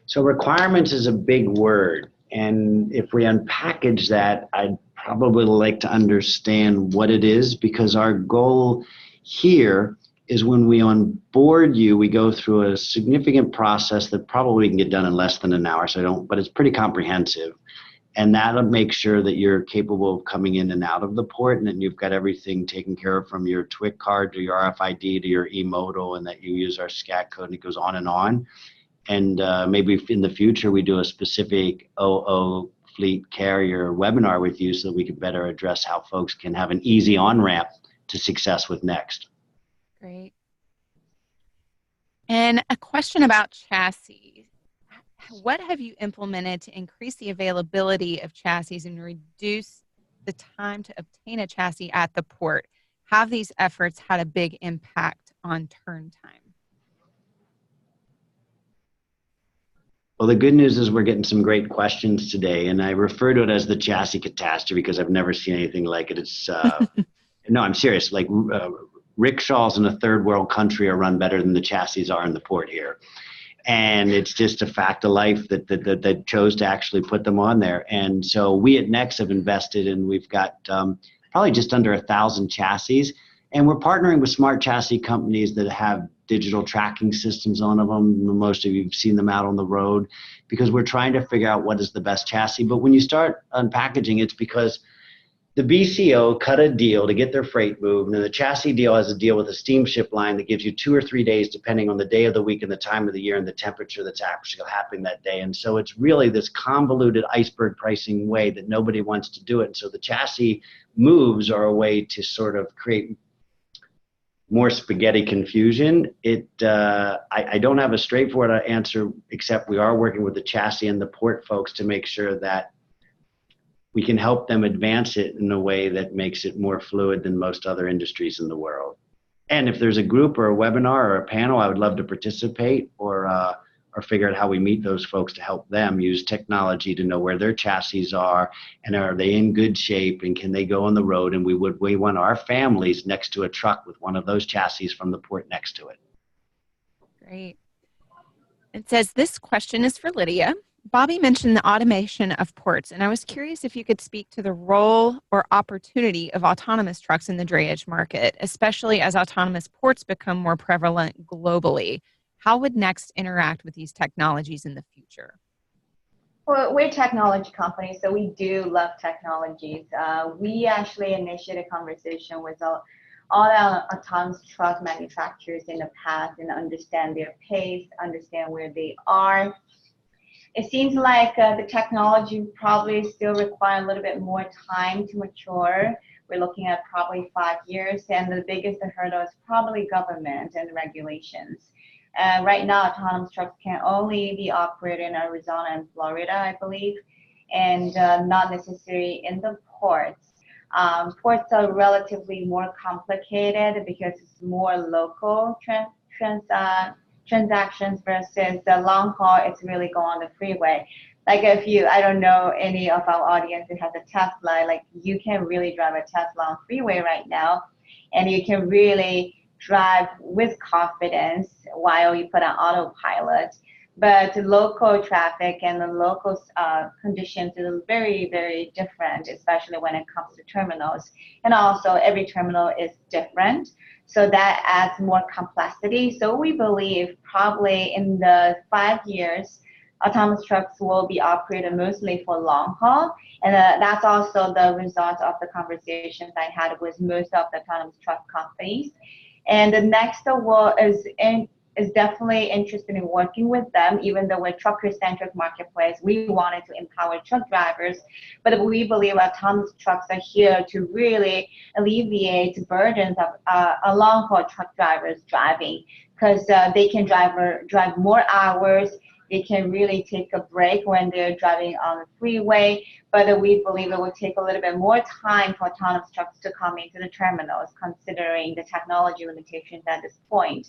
So requirements is a big word. And if we unpackage that, I'd probably like to understand what it is, because our goal here is when we onboard you, we go through a significant process that probably can get done in less than an hour. But it's pretty comprehensive. And that'll make sure that you're capable of coming in and out of the port, and that you've got everything taken care of, from your TWIC card to your RFID to your e-modal, and that you use our SCAT code, and it goes on and on. And maybe in the future we do a specific OO fleet carrier webinar with you, so that we can better address how folks can have an easy on-ramp to success with Next. Great. And a question about chassis. What have you implemented to increase the availability of chassis and reduce the time to obtain a chassis at the port? Have these efforts had a big impact on turn time? Well, the good news is we're getting some great questions today, and I refer to it as the chassis catastrophe because I've never seen anything like it. It's no, I'm serious. Like rickshaws in a third world country are run better than the chassis are in the port here. And it's just a fact of life that chose to actually put them on there. And so we at Next have invested, and we've got probably just under 1,000 chassis. And we're partnering with smart chassis companies that have digital tracking systems on them. Most of you have seen them out on the road, because we're trying to figure out what is the best chassis. But when you start unpackaging, it's because the BCO cut a deal to get their freight moved, and the chassis deal has a deal with a steamship line that gives you 2 or 3 days, depending on the day of the week and the time of the year and the temperature that's actually happening that day. And so it's really this convoluted iceberg pricing way that nobody wants to do it. And so the chassis moves are a way to sort of create more spaghetti confusion. I don't have a straightforward answer, except we are working with the chassis and the port folks to make sure that we can help them advance it in a way that makes it more fluid than most other industries in the world. And if there's a group or a webinar or a panel, I would love to participate, or figure out how we meet those folks to help them use technology to know where their chassis are, and are they in good shape, and can they go on the road. And we want our families next to a truck with one of those chassis from the port next to it. Great. It says, this question is for Lydia. Bobby mentioned the automation of ports, and I was curious if you could speak to the role or opportunity of autonomous trucks in the drayage market, especially as autonomous ports become more prevalent globally. How would Next interact with these technologies in the future? Well, we're a technology company, so we do love technologies. We actually initiated a conversation with all our autonomous truck manufacturers in the past, and understand their pace, understand where they are. It seems like the technology probably still require a little bit more time to mature. We're looking at probably 5 years, and the biggest hurdle is probably government and regulations. Right now, autonomous trucks can only be operated in Arizona and Florida, I believe, and not necessarily in the ports. Ports are relatively more complicated because it's more local transactions versus the long haul. It's really go on the freeway. Like I don't know any of our audience who has a Tesla, like you can really drive a Tesla on freeway right now, and you can really drive with confidence while you put on autopilot. But local traffic and the local conditions is very, very different, especially when it comes to terminals. And also every terminal is different. So that adds more complexity. So we believe probably in the 5 years, autonomous trucks will be operated mostly for long haul. And that's also the result of the conversations I had with most of the autonomous truck companies. And the Next is definitely interested in working with them, even though we're a trucker-centric marketplace. We wanted to empower truck drivers, but we believe autonomous trucks are here to really alleviate burdens of long-haul truck drivers driving, because they can drive more hours. They can really take a break when they're driving on the freeway, but we believe it will take a little bit more time for autonomous trucks to come into the terminals, considering the technology limitations at this point.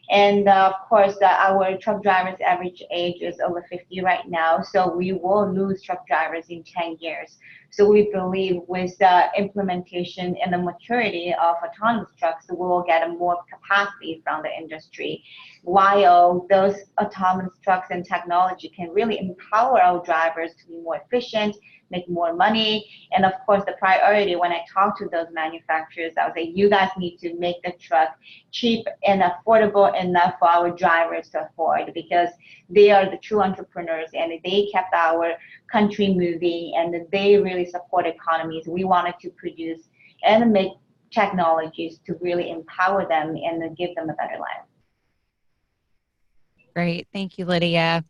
And of course, our truck drivers' average age is over 50 right now, so we will lose truck drivers in 10 years. So we believe with the implementation and the maturity of autonomous trucks, we will get more capacity from the industry, while those autonomous trucks and technology can really empower our drivers to be more efficient, make more money. And of course, the priority when I talk to those manufacturers, I would say, you guys need to make the truck cheap and affordable enough for our drivers to afford, because they are the true entrepreneurs and they kept our country moving and they really support economies. We wanted to produce and make technologies to really empower them and give them a better life. Great. Thank you, Lydia.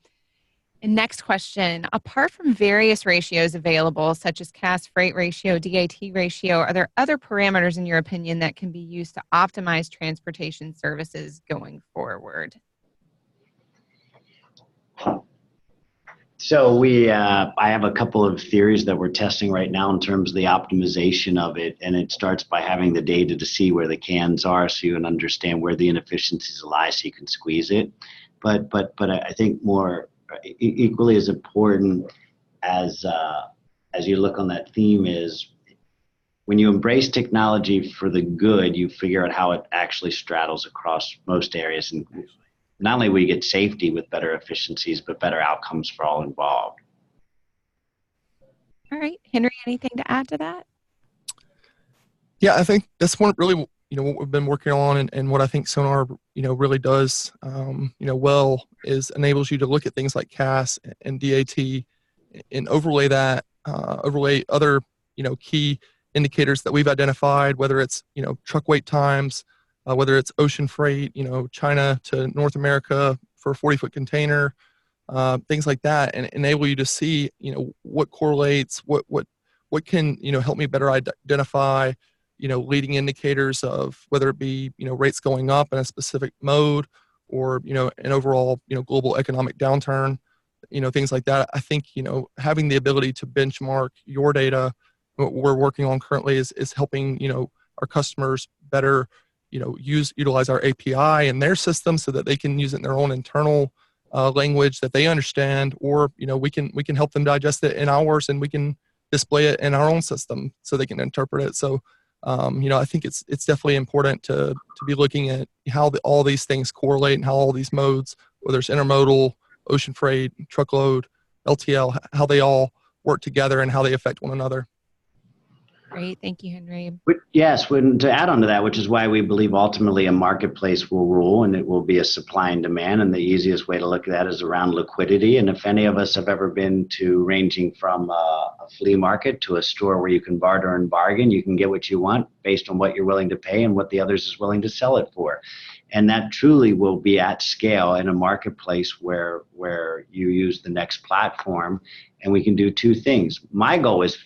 And next question. Apart from various ratios available, such as CAS freight ratio, DAT ratio, are there other parameters, in your opinion, that can be used to optimize transportation services going forward? So I have a couple of theories that we're testing right now in terms of the optimization of it, and it starts by having the data to see where the cans are, so you can understand where the inefficiencies lie, so you can squeeze it. But I think more equally as important as you look on that theme is when you embrace technology for the good, you figure out how it actually straddles across most areas, and not only will you get safety with better efficiencies, but better outcomes for all involved. All right, Henry, anything to add to that? Yeah, I think that's one really, what we've been working on, and what I think Sonar, really does, well, is enables you to look at things like CAS and DAT and overlay that, overlay other, key indicators that we've identified, whether it's, truck wait times, whether it's ocean freight, China to North America for a 40-foot container, things like that, and enable you to see, what correlates, what can, help me better identify, leading indicators of whether it be, rates going up in a specific mode or, an overall, global economic downturn, things like that. I think, having the ability to benchmark your data, what we're working on currently is helping, our customers better, utilize our API in their system so that they can use it in their own internal language that they understand, or, we can help them digest it in ours, and we can display it in our own system so they can interpret it. So, I think it's definitely important to be looking at how all these things correlate and how all these modes, whether it's intermodal, ocean freight, truckload, LTL, how they all work together and how they affect one another. Great. Thank you, Henry. Yes, to add on to that, which is why we believe ultimately a marketplace will rule, and it will be a supply and demand. And the easiest way to look at that is around liquidity. And if any of us have ever been to ranging from a flea market to a store where you can barter and bargain, you can get what you want based on what you're willing to pay and what the others is willing to sell it for. And that truly will be at scale in a marketplace where you use the next platform, and we can do two things. My goal is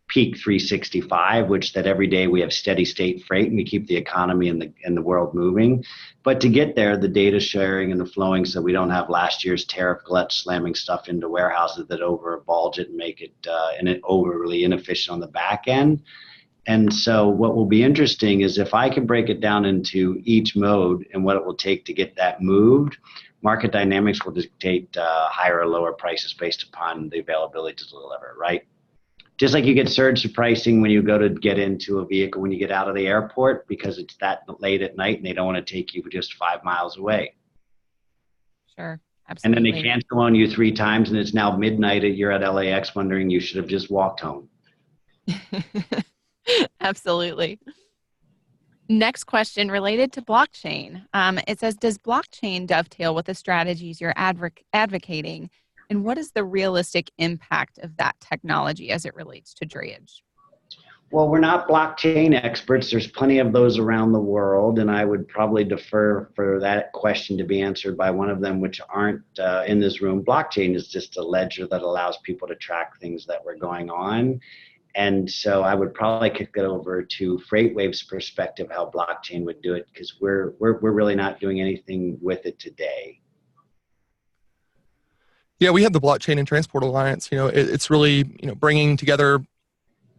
peak 365, which that every day we have steady state freight and we keep the economy and the world moving. But to get there, the data sharing and the flowing, so we don't have last year's tariff glut slamming stuff into warehouses that overbulge it and make it overly inefficient on the back end. And so what will be interesting is if I can break it down into each mode and what it will take to get that moved, market dynamics will dictate higher or lower prices based upon the availability to deliver, right? Just like you get surge pricing when you go to get into a vehicle when you get out of the airport because it's that late at night and they don't want to take you just 5 miles away. Sure, absolutely. And then they cancel on you 3 times and it's now midnight and you're at LAX wondering you should have just walked home. Absolutely. Next question related to blockchain. It says, does blockchain dovetail with the strategies you're advocating? And what is the realistic impact of that technology as it relates to drayage? Well, we're not blockchain experts. There's plenty of those around the world, and I would probably defer for that question to be answered by one of them, which aren't in this room. Blockchain is just a ledger that allows people to track things that were going on. And so I would probably kick it over to FreightWaves' perspective, how blockchain would do it, because we're really not doing anything with it today. Yeah, we have the Blockchain and Transport Alliance. It's really, bringing together,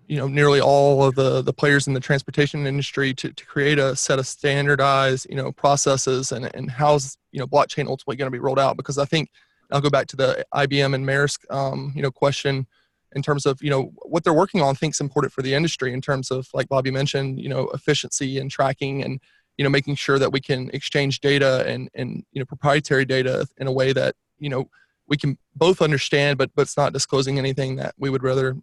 nearly all of the players in the transportation industry to create a set of standardized, processes and how's, blockchain ultimately going to be rolled out. Because I think I'll go back to the IBM and Maersk, question in terms of, what they're working on. I think is important for the industry in terms of, like Bobby mentioned, efficiency and tracking and, making sure that we can exchange data and proprietary data in a way that, we can both understand, but it's not disclosing anything that we would rather,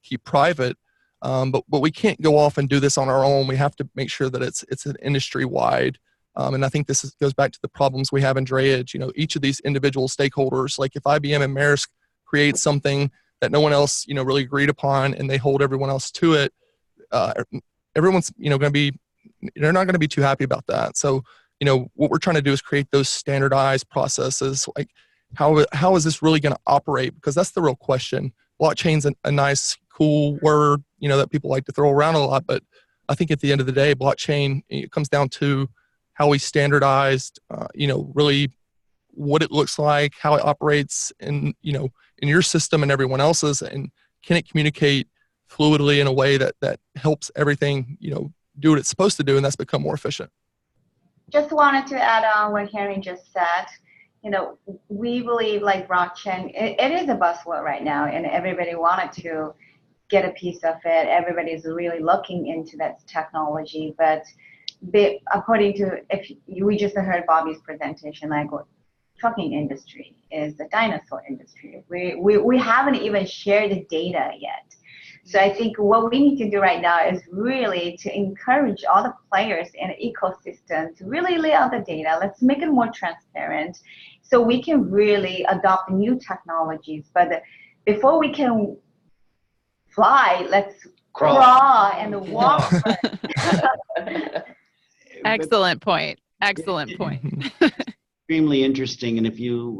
keep private. But we can't go off and do this on our own. We have to make sure that it's an industry wide. And I think this goes back to the problems we have in Drayage. Each of these individual stakeholders, like if IBM and Maersk create something that no one else, really agreed upon, and they hold everyone else to it, everyone's, going to be, they're not going to be too happy about that. So, what we're trying to do is create those standardized processes. Like, how is this really going to operate? Because that's the real question. Blockchain's a nice, cool word, that people like to throw around a lot. But I think at the end of the day, blockchain, it comes down to how we standardized, really what it looks like, how it operates in your system and everyone else's, and can it communicate fluidly in a way that helps everything, do what it's supposed to do, and that's become more efficient. Just wanted to add on what Henry just said. We believe like blockchain, it is a buzzword right now, and everybody wanted to get a piece of it. Everybody's really looking into that technology, but according to, we just heard Bobby's presentation, like trucking industry is a dinosaur industry. We haven't even shared the data yet. So I think what we need to do right now is really to encourage all the players in the ecosystem to really lay out the data. Let's make it more transparent so we can really adopt new technologies. But before we can fly, let's crawl and walk. Excellent point. Excellent point. Extremely interesting. And if you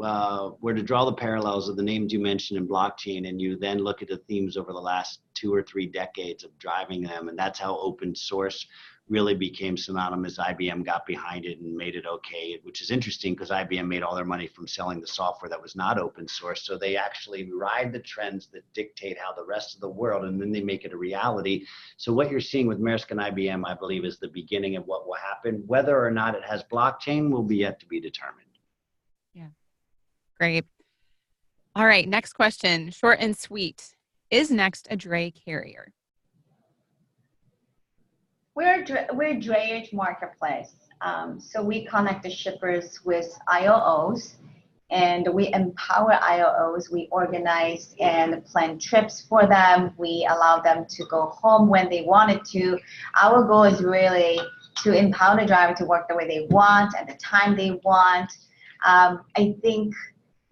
were to draw the parallels of the names you mentioned in blockchain, and you then look at the themes over the last 2 or 3 decades of driving them, and that's how open source really became synonymous. IBM got behind it and made it okay, which is interesting because IBM made all their money from selling the software that was not open source. So they actually ride the trends that dictate how the rest of the world, and then they make it a reality. So what you're seeing with Maersk and IBM, I believe, is the beginning of what will happen. Whether or not it has blockchain will be yet to be determined. Yeah, great. All right, next question, short and sweet. Is Next a dray carrier? We're Drayage marketplace. So we connect the shippers with IOOs, and we empower IOOs. We organize and plan trips for them. We allow them to go home when they wanted to. Our goal is really to empower the driver to work the way they want at the time they want. I think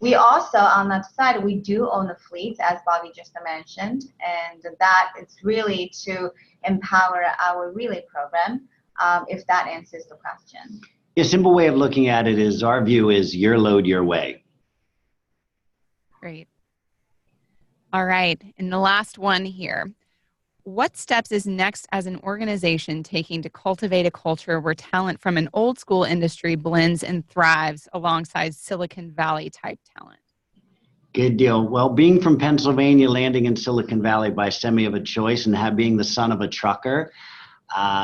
we also, on that side, we do own the fleet, as Bobby just mentioned, and that is really to empower our relay program, if that answers the question. A simple way of looking at it is our view is your load, your way. Great. All right, and the last one here. What steps is Next as an organization taking to cultivate a culture where talent from an old school industry blends and thrives alongside Silicon Valley type talent? Good deal. Well, being from Pennsylvania, landing in Silicon Valley by SemiofChoice, and being the son of a trucker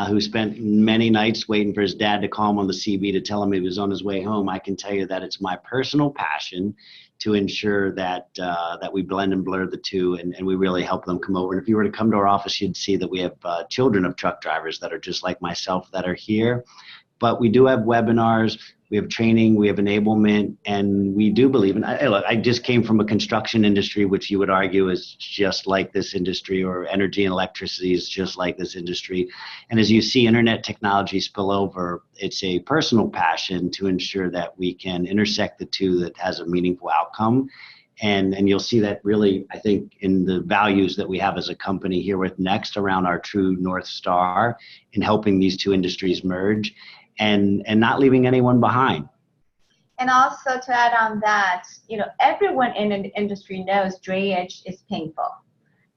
who spent many nights waiting for his dad to call him on the CB to tell him he was on his way home, I can tell you that it's my personal passion to ensure that that we blend and blur the two, and we really help them come over. And if you were to come to our office, you'd see that we have children of truck drivers that are just like myself that are here. But we do have webinars, we have training, we have enablement, and we do believe in, look, I just came from a construction industry, which you would argue is just like this industry, or energy and electricity is just like this industry. And as you see internet technology spill over, it's a personal passion to ensure that we can intersect the two that has a meaningful outcome. And you'll see that really, I think, in the values that we have as a company here with Next around our true North Star in helping these two industries merge and not leaving anyone behind. And also to add on that, everyone in an industry knows drayage is painful,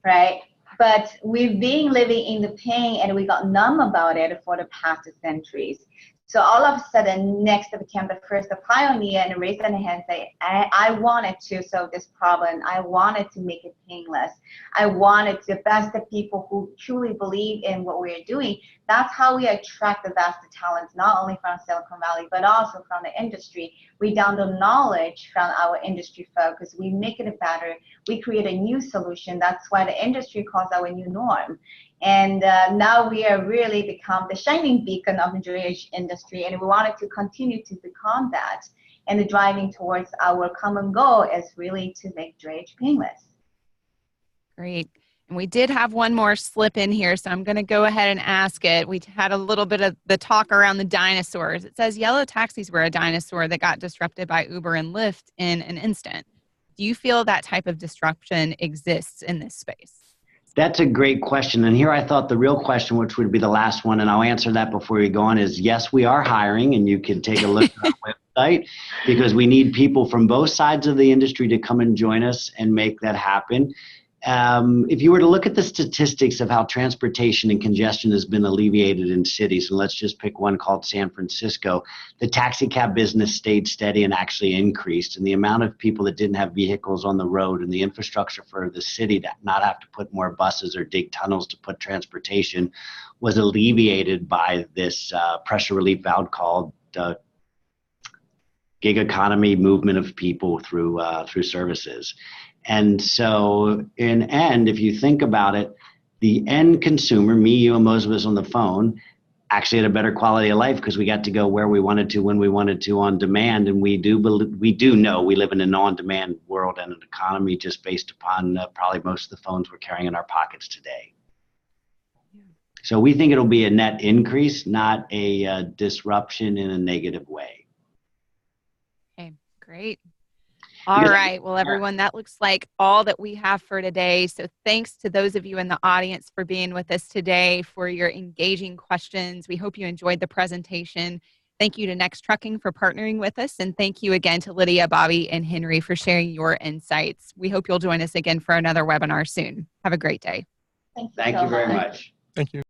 right? But we've been living in the pain and we got numb about it for the past centuries. So all of a sudden, next became the first pioneer and raised their hand and say, I wanted to solve this problem. I wanted to make it painless. I wanted to best the people who truly believe in what we're doing. That's how we attract the best talents, not only from Silicon Valley, but also from the industry. We download knowledge from our industry focus. We make it better. We create a new solution. That's why the industry calls our new norm. And now we are really become the shining beacon of the drayage industry, and we wanted to continue to become that. And driving towards our common goal is really to make drayage painless. Great. And we did have one more slip in here, so I'm going to go ahead and ask it. We had a little bit of the talk around the dinosaurs. It says yellow taxis were a dinosaur that got disrupted by Uber and Lyft in an instant. Do you feel that type of disruption exists in this space? That's a great question. And here I thought the real question, which would be the last one, and I'll answer that before we go on, is yes, we are hiring, and you can take a look at our website, because we need people from both sides of the industry to come and join us and make that happen. If you were to look at the statistics of how transportation and congestion has been alleviated in cities, and let's just pick one called San Francisco, the taxi cab business stayed steady and actually increased. And the amount of people that didn't have vehicles on the road and the infrastructure for the city to not have to put more buses or dig tunnels to put transportation was alleviated by this pressure relief valve called gig economy movement of people through services. And so in end, if you think about it, the end consumer, me, you, and most of us on the phone, actually had a better quality of life because we got to go where we wanted to, when we wanted to, on demand. And we do know we live in an on-demand world and an economy just based upon probably most of the phones we're carrying in our pockets today. So we think it'll be a net increase, not a disruption in a negative way. Okay, great. All right. Well, everyone, that looks like all that we have for today. So thanks to those of you in the audience for being with us today, for your engaging questions. We hope you enjoyed the presentation. Thank you to Next Trucking for partnering with us. And thank you again to Lydia, Bobby, and Henry for sharing your insights. We hope you'll join us again for another webinar soon. Have a great day. Thank you very much. Thank you.